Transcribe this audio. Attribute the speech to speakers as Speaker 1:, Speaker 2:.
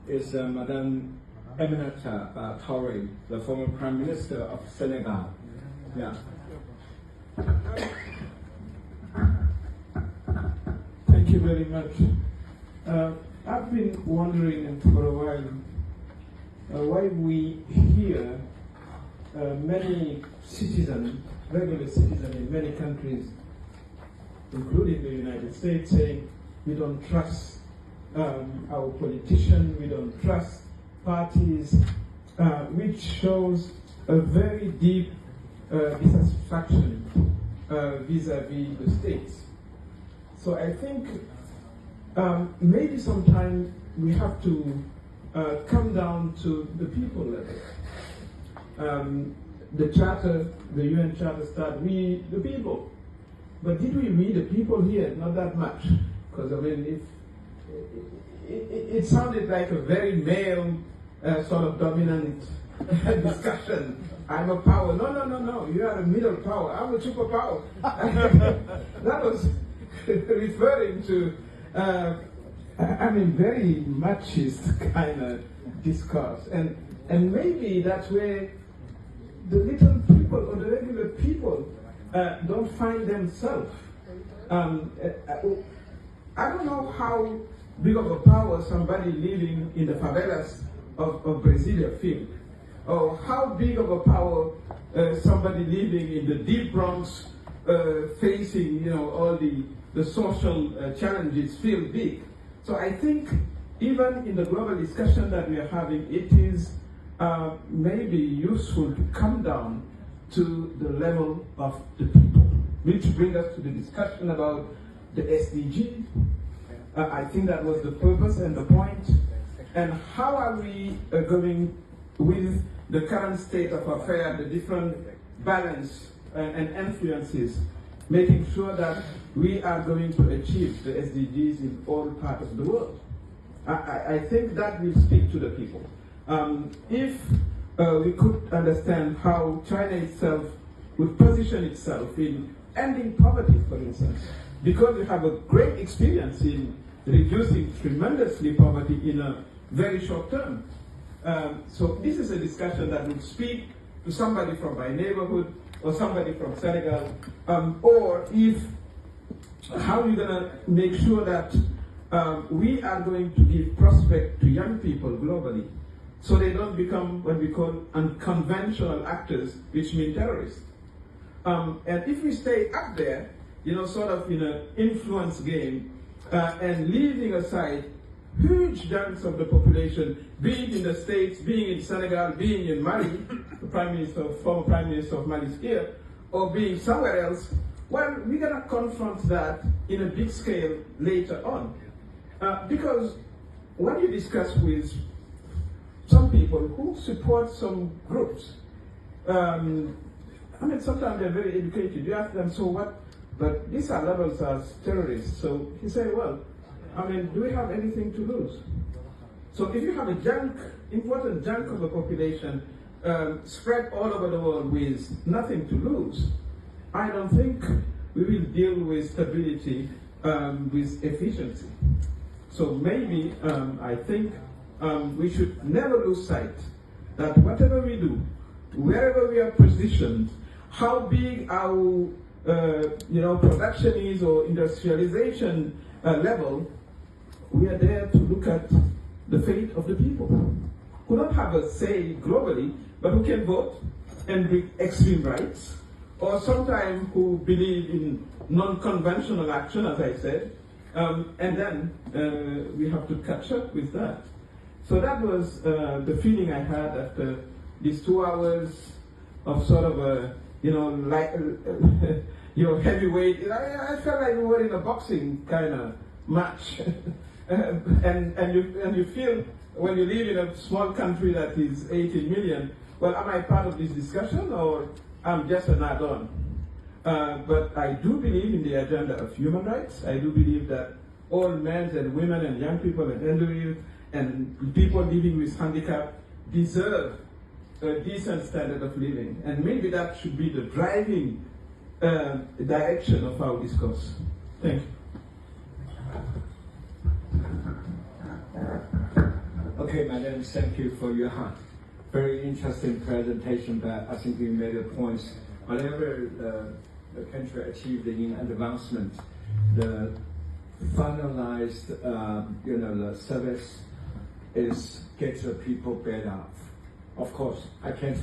Speaker 1: is Madame Aminata Touré, the former Prime Minister of Senegal. Yeah.
Speaker 2: Thank you very much. I've been wondering for a while why we hear many citizens, regular citizens in many countries, including the United States, saying we don't trust our politicians, we don't trust parties, which shows a very deep dissatisfaction vis-à-vis the states. So I think maybe sometime we have to come down to the people level. The charter, the UN charter starts, we the people. But did we the people here? Not that much. Because I mean, it sounded like a very male sort of dominant discussion. I'm a power. No. You are a middle power. I'm a superpower. That was referring to, very machist kind of discourse. And maybe that's where the little people or the regular people don't find themselves. I don't know how big of a power somebody living in the favelas of Brasilia feel, or how big of a power somebody living in the deep Bronx facing all the social challenges feel big. So I think even in the global discussion that we are having, it is maybe useful to come down to the level of the people, which brings us to the discussion about the SDGs. I think that was the purpose and the point. And how are we going with the current state of affairs, the different balance and influences, making sure that we are going to achieve the SDGs in all parts of the world. I think that will speak to the people. If we could understand how China itself would position itself in ending poverty, for instance, because we have a great experience in reducing tremendously poverty in a very short term. So this is a discussion that would speak to somebody from my neighborhood or somebody from Senegal, or if how we're going to make sure that we are going to give prospect to young people globally, so they don't become what we call unconventional actors, which mean terrorists. And if we stay up there, sort of in an influence game, and leaving aside huge chunks of the population, being in the States, being in Senegal, being in Mali, the former Prime Minister of Mali is here, or being somewhere else, well, we're going to confront that in a big scale later on. Because when you discuss with some people who support some groups, sometimes they're very educated. You ask them, so what? But these are labeled as terrorists. So he said, well, do we have anything to lose? So if you have a important chunk of the population spread all over the world with nothing to lose, I don't think we will deal with stability with efficiency. So maybe I think we should never lose sight that whatever we do, wherever we are positioned, how big our production is or industrialization level, we are there to look at the fate of the people who don't have a say globally, but who can vote and bring extreme rights, or sometimes who believe in non-conventional action, as I said, and then we have to catch up with that. So that was the feeling I had after these 2 hours of sort of a, heavyweight. I felt like we were in a boxing kind of match. and you feel when you live in a small country that is 18 million, well, am I part of this discussion or I'm just an add-on? But I do believe in the agenda of human rights. I do believe that all men and women and young people and elderly and people living with handicap deserve a decent standard of living. And maybe that should be the driving direction of our discourse. Thank you.
Speaker 3: Okay.
Speaker 1: Okay, madam, thank you for your very interesting presentation, but I think you made a point. Whatever the country achieved in advancement, the finalized, the service is get the people better off. Of course, I can't